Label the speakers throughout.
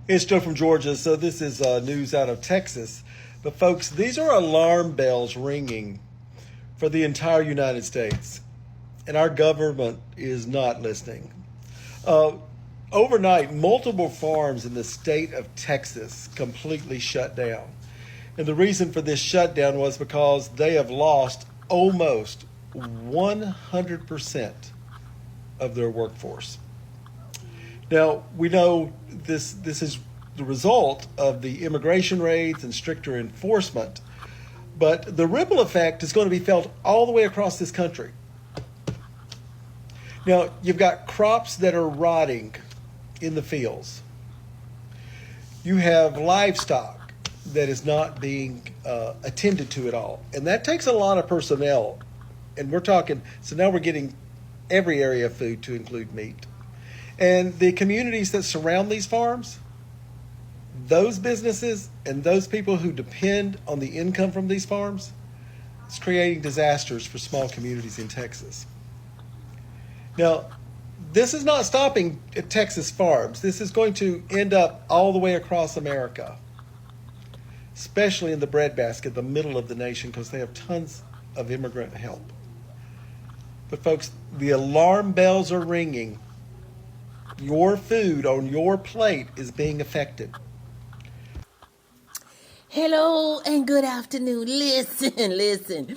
Speaker 1: It's Joe from Georgia. So this is news out of Texas. But folks, these are alarm bells ringing for the entire United States. And our government is not listening. Overnight, multiple farms in the state of Texas completely shut down. And the reason for this shutdown was because they have lost almost 100% of their workforce. Now, we know this is the result of the immigration raids and stricter enforcement, but the ripple effect is going to be felt all the way across this country. Now, you've got crops that are rotting in the fields. You have livestock that is not being attended to at all. And that takes a lot of personnel. And we're talking, so now we're getting every area of food to include meat. And the communities that surround these farms, those businesses and those people who depend on the income from these farms, it's creating disasters for small communities in Texas. Now, this is not stopping at Texas farms. This is going to end up all the way across America, especially in the breadbasket, the middle of the nation, because they have tons of immigrant help. But folks, the alarm bells are ringing. Your food on your plate is being affected.
Speaker 2: Hello and good afternoon. Listen.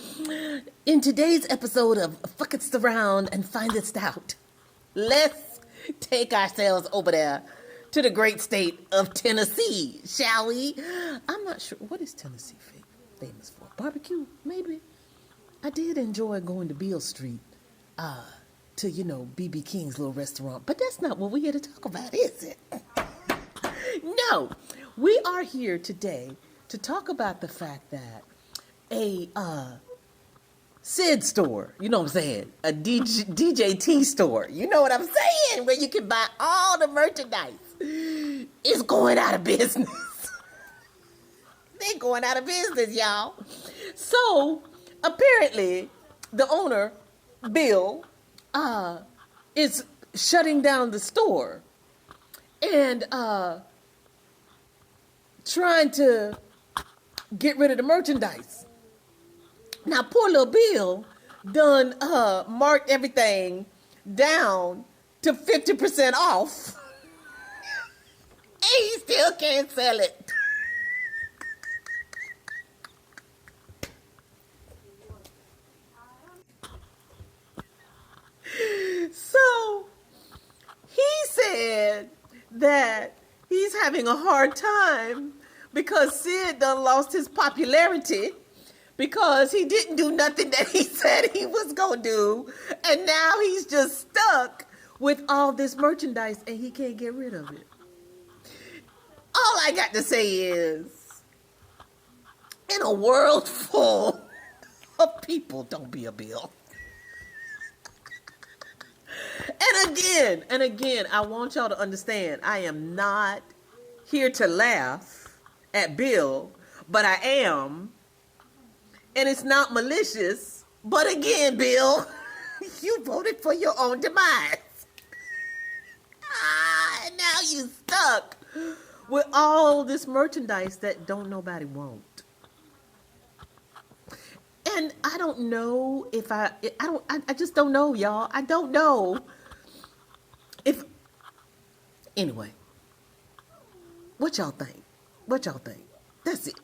Speaker 2: In today's episode of Fuck It's Around and Find It Out, let's take ourselves over there to the great state of Tennessee, shall we? I'm not sure. What is Tennessee famous for? Barbecue, maybe? I did enjoy going to Beale Street to, B.B. King's little restaurant, but that's not what we're here to talk about, is it? No, we are here today to talk about the fact that a Sid store, you know what I'm saying, a DJT store, you know what I'm saying, where you can buy all the merchandise, is going out of business. They're going out of business, y'all. So, apparently, the owner, Bill, is shutting down the store and trying to get rid of the merchandise. Now, poor little Bill done marked everything down to 50% off. And he still can't sell it. So, he said that he's having a hard time because Sid done lost his popularity because he didn't do nothing that he said he was going to do. And now he's just stuck with all this merchandise and he can't get rid of it. All I got to say is, in a world full of people, don't be a Bill. And again, I want y'all to understand, I am not here to laugh at Bill, but I am. And it's not malicious, but again, Bill, you voted for your own demise. And now you stuck with all this merchandise that don't nobody want. And I don't know if I just don't know, y'all. I don't know if, anyway, what y'all think? That's it.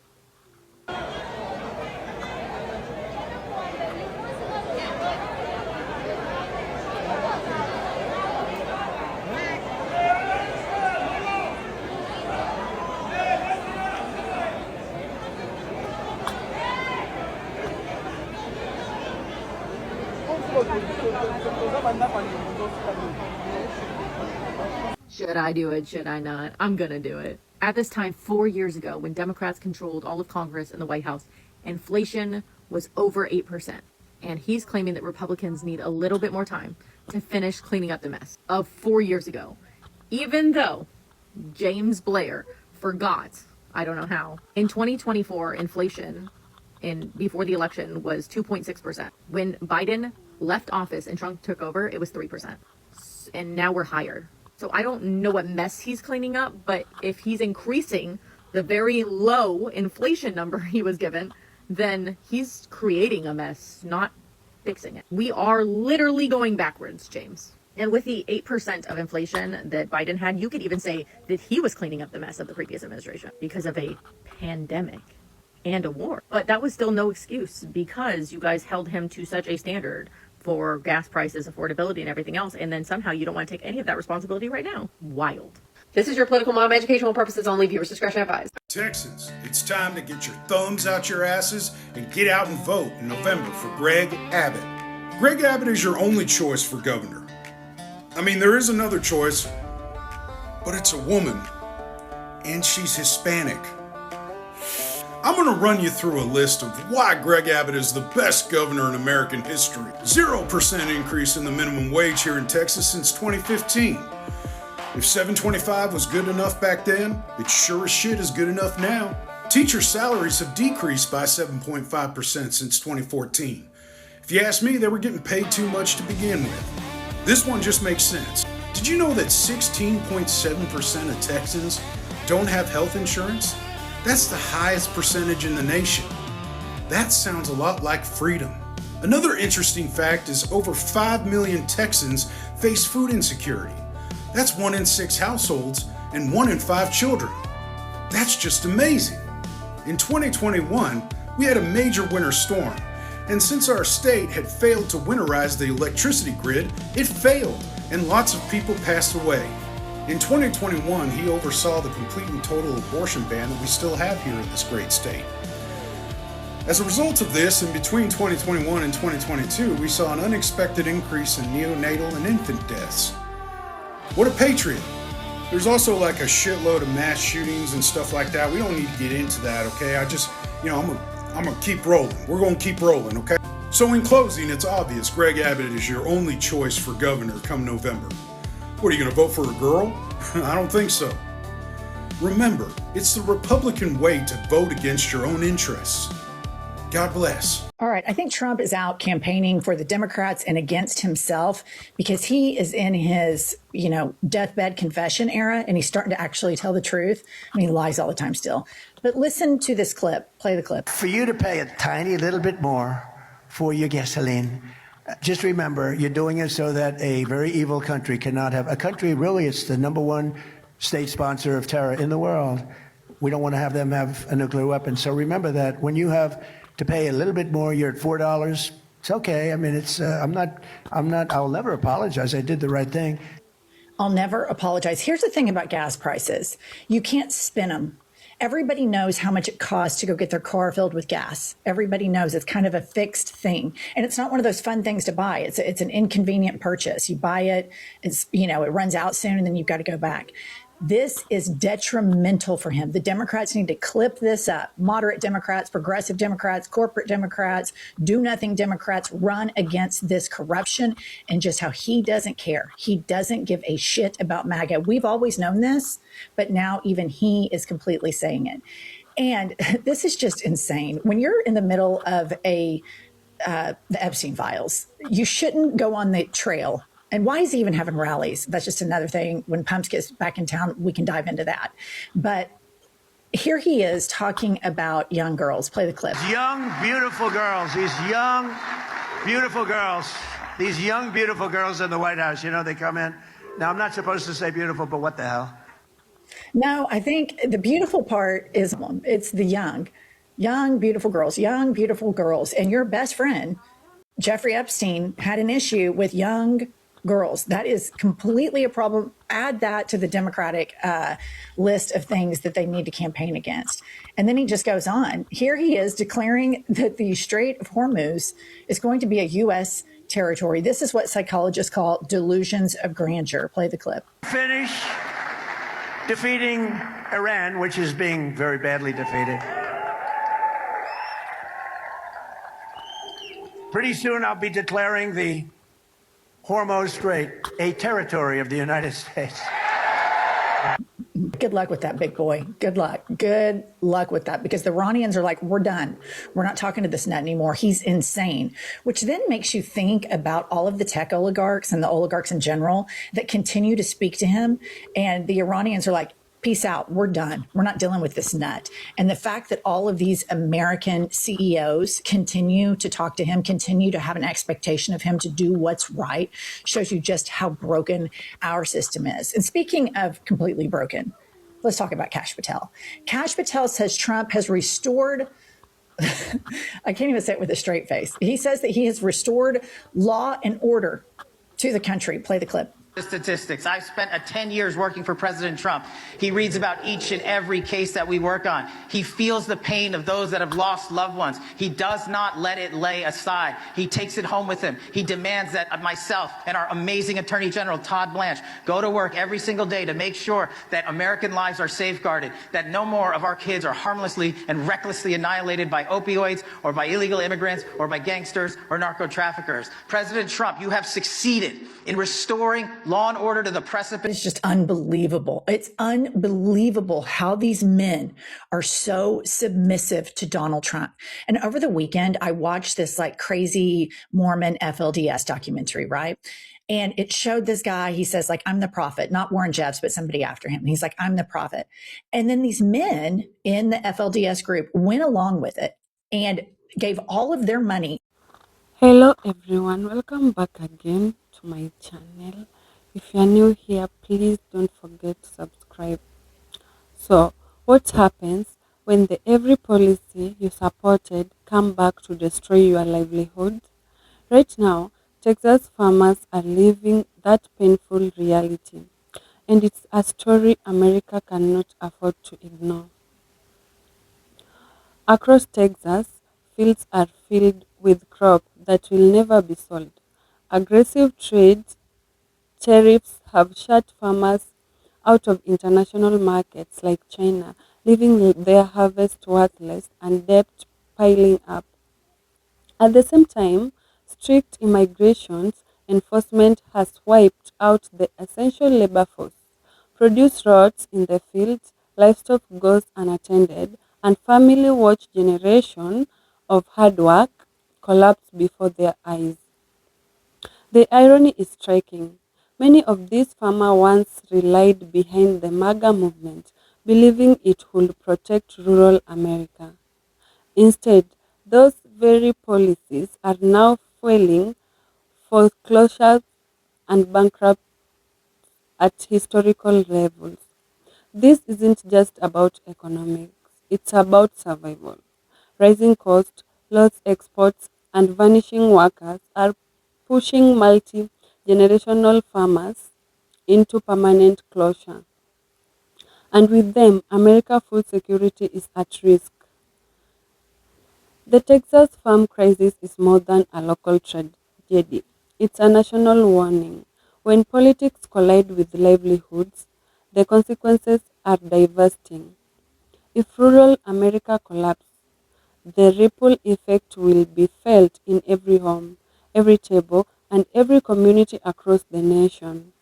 Speaker 3: Should I do it? Should I not? I'm gonna do it. At this time, 4 years ago, when Democrats controlled all of Congress and the White House, inflation was over 8%. And he's claiming that Republicans need a little bit more time to finish cleaning up the mess of 4 years ago. Even though James Blair forgot, I don't know how, in 2024, inflation before the election was 2.6%. When Biden left office and Trump took over, it was 3%. And now we're higher. So I don't know what mess he's cleaning up, but if he's increasing the very low inflation number he was given, then he's creating a mess, not fixing it. We are literally going backwards, James. And with the 8% of inflation that Biden had, you could even say that he was cleaning up the mess of the previous administration because of a pandemic and a war. But that was still no excuse because you guys held him to such a standard for gas prices, affordability, and everything else. And then somehow you don't want to take any of that responsibility right now. Wild.
Speaker 4: This is your political mom, educational purposes only, viewers discretion advised.
Speaker 5: Texans, it's time to get your thumbs out your asses and get out and vote in November for Greg Abbott. Greg Abbott is your only choice for governor. I mean, there is another choice, but it's a woman, and she's Hispanic. I'm going to run you through a list of why Greg Abbott is the best governor in American history. 0% increase in the minimum wage here in Texas since 2015. If $7.25 was good enough back then, it sure as shit is good enough now. Teacher salaries have decreased by 7.5% since 2014. If you ask me, they were getting paid too much to begin with. This one just makes sense. Did you know that 16.7% of Texans don't have health insurance? That's the highest percentage in the nation. That sounds a lot like freedom. Another interesting fact is over 5 million Texans face food insecurity. That's 1 in 6 households and 1 in 5 children. That's just amazing. In 2021, we had a major winter storm, and since our state had failed to winterize the electricity grid, it failed, and lots of people passed away. In 2021, he oversaw the complete and total abortion ban that we still have here in this great state. As a result of this, in between 2021 and 2022, we saw an unexpected increase in neonatal and infant deaths. What a patriot. There's also like a shitload of mass shootings and stuff like that. We don't need to get into that, okay? I'm gonna keep rolling. We're gonna keep rolling, okay? So in closing, it's obvious Greg Abbott is your only choice for governor come November. What, are you gonna vote for a girl? I don't think so. Remember, it's the Republican way to vote against your own interests. God bless.
Speaker 6: All right. I think Trump is out campaigning for the Democrats and against himself because he is in his, deathbed confession era and he's starting to actually tell the truth. I mean, he lies all the time still. But listen to this clip. Play the clip.
Speaker 7: For you to pay a tiny little bit more for your gasoline, just remember you're doing it so that a very evil country cannot have a country. Really, it's the number one state sponsor of terror in the world. We don't want to have them have a nuclear weapon. So remember that when you have to pay a little bit more, you're at $4. It's okay. I mean, it's, I'll never apologize. I did the right thing.
Speaker 6: I'll never apologize. Here's the thing about gas prices. You can't spin them. Everybody knows how much it costs to go get their car filled with gas. Everybody knows it's kind of a fixed thing. And it's not one of those fun things to buy. It's an inconvenient purchase. You buy it, it runs out soon and then you've got to go back. This is detrimental for him. The Democrats need to clip this up. Moderate Democrats, progressive Democrats, corporate Democrats, do nothing Democrats run against this corruption and just how he doesn't care. He doesn't give a shit about MAGA. We've always known this, but now even he is completely saying it. And this is just insane. When you're in the middle of the Epstein files, you shouldn't go on the trail. And why is he even having rallies? That's just another thing. When Pumps gets back in town, we can dive into that. But here he is talking about young girls. Play the clip.
Speaker 7: Young, beautiful girls. These young, beautiful girls. These young, beautiful girls in the White House. They come in. Now, I'm not supposed to say beautiful, but what the hell?
Speaker 6: No, I think the beautiful part is it's the young, beautiful girls, young, beautiful girls. And your best friend, Jeffrey Epstein, had an issue with young girls. That is completely a problem. Add that to the Democratic list of things that they need to campaign against. And then he just goes on. Here he is declaring that the Strait of Hormuz is going to be a U.S. territory. This is what psychologists call delusions of grandeur. Play the clip.
Speaker 7: Finish defeating Iran, which is being very badly defeated. Pretty soon I'll be declaring the Hormuz Strait a territory of the United States.
Speaker 6: Good luck with that, big boy. Good luck. Good luck with that, because the Iranians are like, we're done. We're not talking to this nut anymore. He's insane, which then makes you think about all of the tech oligarchs and the oligarchs in general that continue to speak to him. And the Iranians are like, peace out. We're done. We're not dealing with this nut. And the fact that all of these American CEOs continue to talk to him, continue to have an expectation of him to do what's right, shows you just how broken our system is. And speaking of completely broken, let's talk about Kash Patel. Kash Patel says Trump has restored, I can't even say it with a straight face. He says that he has restored law and order to the country. Play the clip.
Speaker 8: Statistics. I've spent 10 years working for President Trump. He reads about each and every case that we work on. He feels the pain of those that have lost loved ones. He does not let it lay aside. He takes it home with him. He demands that myself and our amazing Attorney General, Todd Blanche, go to work every single day to make sure that American lives are safeguarded, that no more of our kids are harmlessly and recklessly annihilated by opioids or by illegal immigrants or by gangsters or narco traffickers. President Trump, you have succeeded in restoring law and order to the precipice.
Speaker 6: It's just unbelievable. It's unbelievable how these men are so submissive to Donald Trump. And over the weekend, I watched this like crazy Mormon FLDS documentary, right? And it showed this guy, he says, like, I'm the prophet, not Warren Jeffs, but somebody after him. And he's like, I'm the prophet. And then these men in the FLDS group went along with it and gave all of their money.
Speaker 9: Hello everyone, welcome back again to my channel. If you are new here, please don't forget to subscribe. So, what happens when the every policy you supported come back to destroy your livelihood? Right now, Texas farmers are living that painful reality, and it's a story America cannot afford to ignore. Across Texas, fields are filled with crop that will never be sold. Aggressive trade tariffs have shut farmers out of international markets like China, leaving their harvest worthless and debt piling up. At the same time, strict immigration enforcement has wiped out the essential labor force. Produce rots in the fields, livestock goes unattended, and family watch generation of hard work collapse before their eyes. The irony is striking. Many of these farmers once relied behind the MAGA movement, believing it would protect rural America. Instead, those very policies are now fueling foreclosures and bankruptcy at historical levels. This isn't just about economics, it's about survival. Rising costs, lost exports, and vanishing workers are pushing multi generational farmers into permanent closure. And with them, America's food security is at risk. The Texas farm crisis is more than a local tragedy. It's a national warning. When politics collide with livelihoods, the consequences are devastating. If rural America collapses, the ripple effect will be felt in every home, every table, and every community across the nation.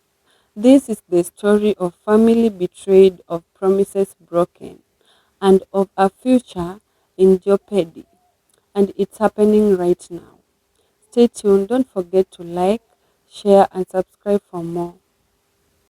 Speaker 9: This is the story of family betrayed, of promises broken, and of a future in jeopardy. And it's happening right now. Stay tuned. Don't forget to like, share, and subscribe for more.